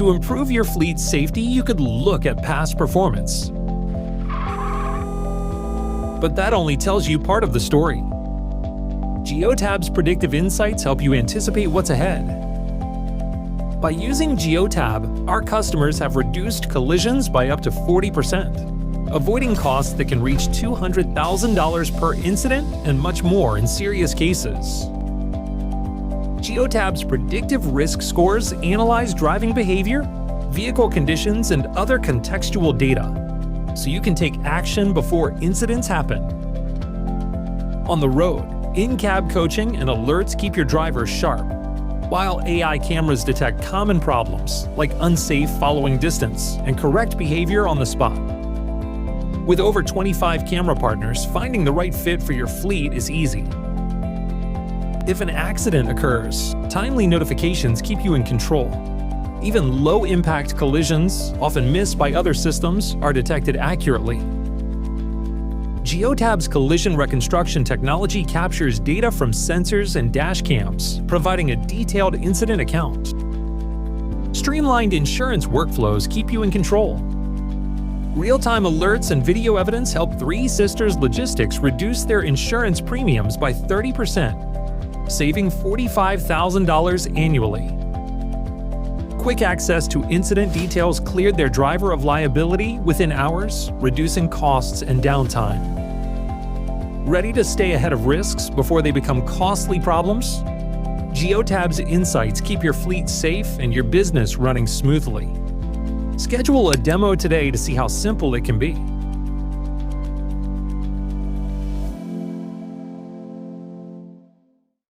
To improve your fleet's safety, you could look at past performance. But that only tells you part of the story. Geotab's predictive insights help you anticipate what's ahead. By using Geotab, our customers have reduced collisions by up to 40%, avoiding costs that can reach $200,000 per incident and much more in serious cases. Geotab's predictive risk scores analyze driving behavior, vehicle conditions, and other contextual data, so you can take action before incidents happen. On the road, in-cab coaching and alerts keep your driver sharp, while AI cameras detect common problems like unsafe following distance and correct behavior on the spot. With over 25 camera partners, finding the right fit for your fleet is easy. If an accident occurs, timely notifications keep you in control. Even low-impact collisions, often missed by other systems, are detected accurately. Geotab's collision reconstruction technology captures data from sensors and dash cams, providing a detailed incident account. Streamlined insurance workflows keep you in control. Real-time alerts and video evidence help Three Sisters Logistics reduce their insurance premiums by 30%. Saving $45,000 annually. Quick access to incident details cleared their driver of liability within hours, reducing costs and downtime. Ready to stay ahead of risks before they become costly problems? Geotab's insights keep your fleet safe and your business running smoothly. Schedule a demo today to see how simple it can be.